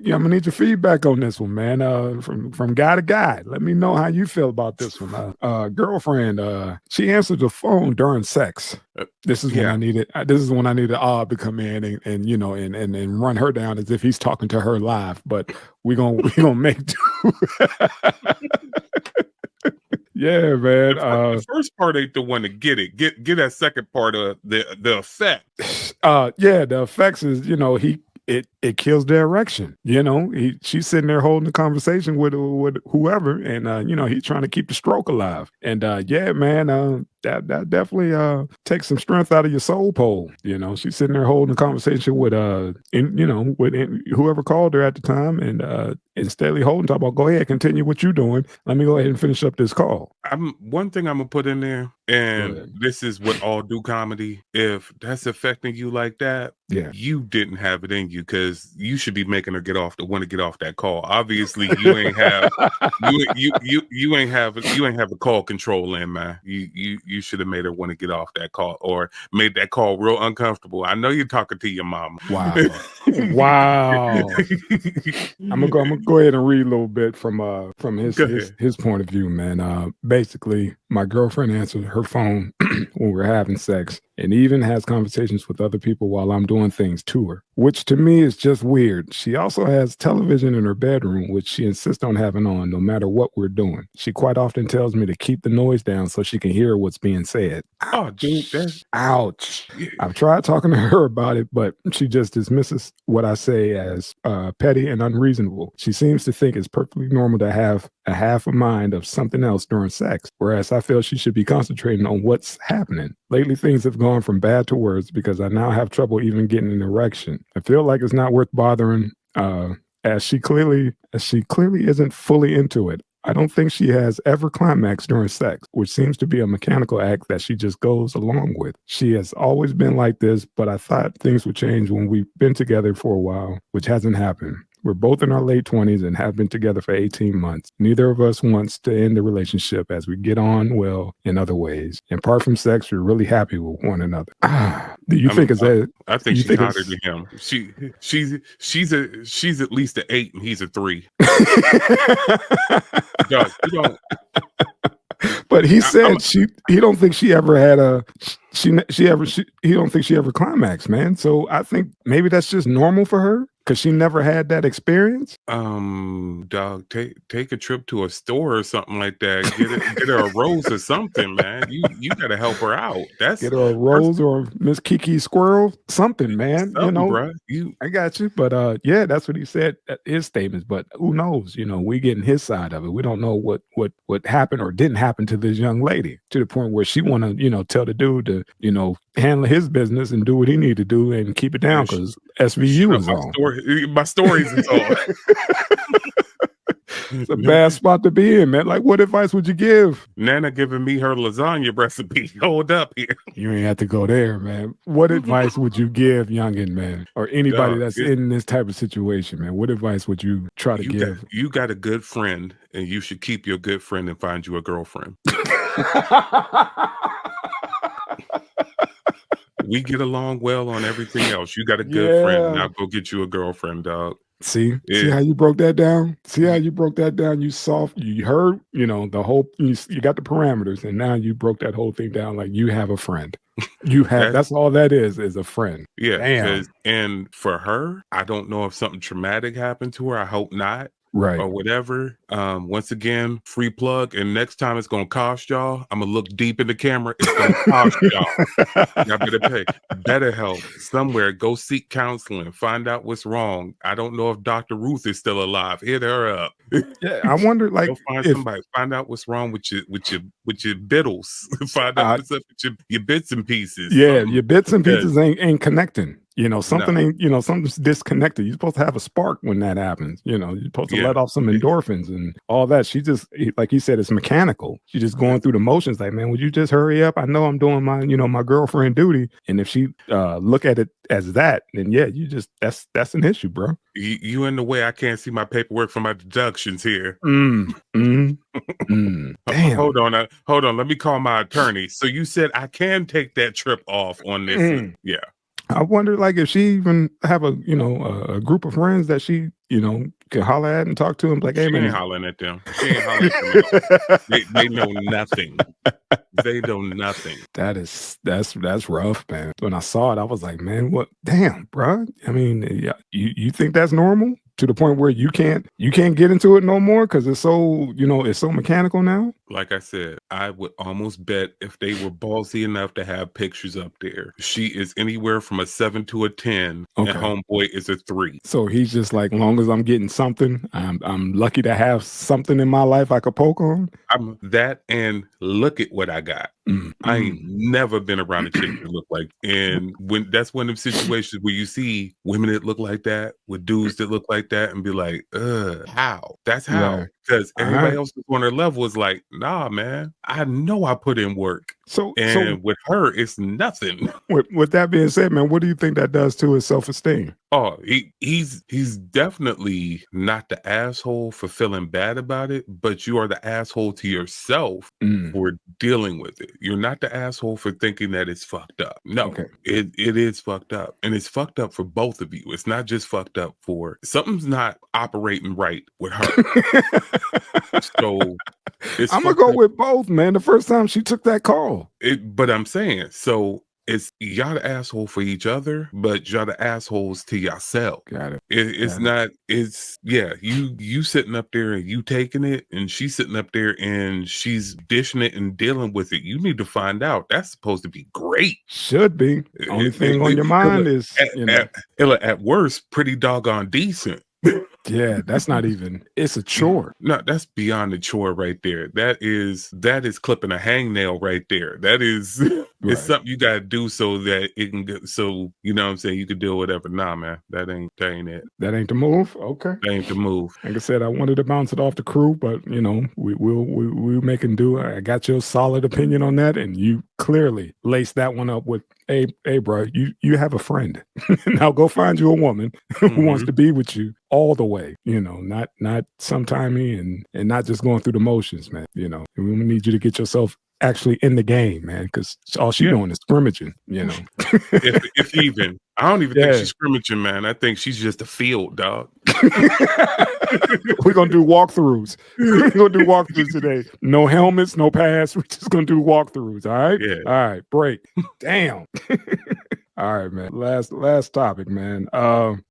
Yeah, I'm gonna need your feedback on this one, man. From guy to guy. Let me know how you feel about this one. Girlfriend, she answered the phone during sex. This is when Yeah. I needed. This is when I needed Odd to come in and you know and run her down as if he's talking to her live. But we gonna make do. Yeah, man. The first part ain't the one to get it. Get that second part of the effect. Yeah, the effects is, you know, it kills the erection. You know, she's sitting there holding the conversation with whoever, and you know, he's trying to keep the stroke alive. And yeah, man, that definitely takes some strength out of your soul pole. You know, she's sitting there holding a conversation with whoever called her at the time, and steadily holding, talk about, go ahead, continue what you're doing. Let me go ahead and finish up this call. One thing I'm gonna put in there, and this is what all do comedy. If that's affecting you like that, yeah, you didn't have it in you, because you should be making her want to get off that call. Obviously, you ain't have you ain't have the call control in, man. You should have made her want to get off that call, or made that call real uncomfortable. I know you're talking to your mama. Wow. Wow. I'm gonna go ahead and read a little bit from his point of view, man. Basically, my girlfriend answers her phone when we're having sex, and even has conversations with other people while I'm doing things to her, which to me is just weird. She also has television in her bedroom, which she insists on having on no matter what we're doing. She quite often tells me to keep the noise down so she can hear what's being said. Ouch. Oh, dude, ouch. I've tried talking to her about it, but she just dismisses what I say as petty and unreasonable. She seems to think it's perfectly normal to have a half a mind of something else during sex, whereas I feel she should be concentrating on what's happening. Lately, things have gone from bad to worse because I now have trouble even getting an erection. I feel like it's not worth bothering, as she clearly isn't fully into it. I don't think she has ever climaxed during sex, which seems to be a mechanical act that she just goes along with. She has always been like this, but I thought things would change when we've been together for a while, which hasn't happened. We're both in our late 20s and have been together for 18 months. Neither of us wants to end the relationship as we get on well in other ways. And apart from sex, we're really happy with one another. Do you think it's that? I think she's hotter than him. She's at least an 8 and he's a 3. Doug, you don't. But he said he don't think she ever had he don't think she ever climaxed, man. So I think maybe that's just normal for her, because she never had that experience. Dog, take a trip to a store or something like that. Get her a rose or something, man. You gotta help her out. Get her a rose or Miss Kiki Squirrel, something, man. You know, bro. I got you. But yeah, that's what he said, his statements. But who knows? You know, we getting his side of it. We don't know what happened or didn't happen to this young lady, to the point where she want to, you know, tell the dude to, you know, handle his business and do what he need to do and keep it down, because SVU is on. My stories is on. It's a bad spot to be in, man. Like, what advice would you give? Nana giving me her lasagna recipe. Hold up here. You ain't have to go there, man. What advice would you give youngin, man, or anybody that's in this type of situation, man? What advice would you try to give? You got a good friend, and you should keep your good friend and find you a girlfriend. We get along well on everything else. You got a good friend. Now go get you a girlfriend, dog. See how you broke that down? See how you broke that down? You heard, you know, the whole, you got the parameters, and now you broke that whole thing down. Like, you have a friend. You have, that's all that is a friend. Yeah. Damn. And for her, I don't know if something traumatic happened to her. I hope not. Right. Or whatever. Once again, free plug. And next time it's gonna cost y'all. I'm gonna look deep in the camera. It's gonna cost y'all. Y'all better pay. Better help somewhere. Go seek counseling. Find out what's wrong. I don't know if Dr. Ruth is still alive. Hit her up. Yeah, I wonder, like, go find somebody. Find out what's wrong with your biddles. Find out what's up with your bits and pieces. Yeah, your bits and pieces ain't connecting. You know, something ain't, you know, something's disconnected. You're supposed to have a spark when that happens. You know, you're supposed to let off some endorphins and all that. She just, like he said, it's mechanical. She's just going through the motions. Like, man, would you just hurry up? I know I'm doing my, you know, my girlfriend duty. And if she look at it as that, then yeah, you just, that's an issue, bro. You in the way. I can't see my paperwork for my deductions here. Damn. Hold on. Let me call my attorney. So you said I can take that trip off on this? Yeah. I wonder, like, if she even have a, a group of friends that she, can holler at and talk to, and be like, hey, She ain't man. hollering at them. She ain't hollering at them at all. They know nothing. They know nothing. That's rough, man. When I saw it, I was like, man, what? Damn, bro. I mean, yeah, you think that's normal to the point where you can't get into it no more because it's so it's so mechanical now. Like I said, I would almost bet if they were ballsy enough to have pictures up there, she is anywhere from a 7 to a 10, Okay. and homeboy is a 3. So he's just like, long as I'm getting something, I'm lucky to have something in my life I could poke on. I'm that, and look at what I got. I ain't never been around a chick that look like, and when that's one of them situations where you see women that look like that with dudes that look like that and be like, how? That's how. Right. Because everybody Alright. else on her level is like, nah, man, I know I put in work. So And with her, it's nothing. with that being said, man, what do you think that does to his self-esteem? Oh, he's definitely not the asshole for feeling bad about it, but you are the asshole to yourself for dealing with it. You're not the asshole for thinking that it's fucked up. No, Okay. it is fucked up. And it's fucked up for both of you. It's not just fucked up for something's not operating right with her. So it's I'm gonna fucked go up. with both, man. The first time she took that call. But I'm saying, so it's y'all the asshole for each other, but y'all the assholes to yourself. Got it. It's Got it. not. It's yeah. You sitting up there and you taking it, and she's sitting up there and she's dishing it and dealing with it. You need to find out. That's supposed to be great. Should be. Only thing on your mind is, at worst, pretty doggone decent. yeah, that's not even. It's a chore. No, that's beyond a chore right there. That is clipping a hangnail right there. That is Right. it's something you gotta do so that it can get so you know what I'm saying, you can do whatever. Nah, man, that ain't it. That ain't the move. Okay. That ain't the move. Like I said, I wanted to bounce it off the crew, but we'll make and do. I got your solid opinion on that, and you clearly laced that one up with, hey, bro, you have a friend. Now go find you a woman who wants to be with you all the way. Not sometimey and not just going through the motions, man. We need you to get yourself actually in the game, man, because all she's doing is scrimmaging. if even. I don't even think she's scrimmaging, man. I think she's just a field dog. We're gonna do walkthroughs. We're gonna do walkthroughs today. No helmets, no pads. We're just gonna do walkthroughs. All right. Yeah. All right. Break. Damn. All right, man. Last topic, man.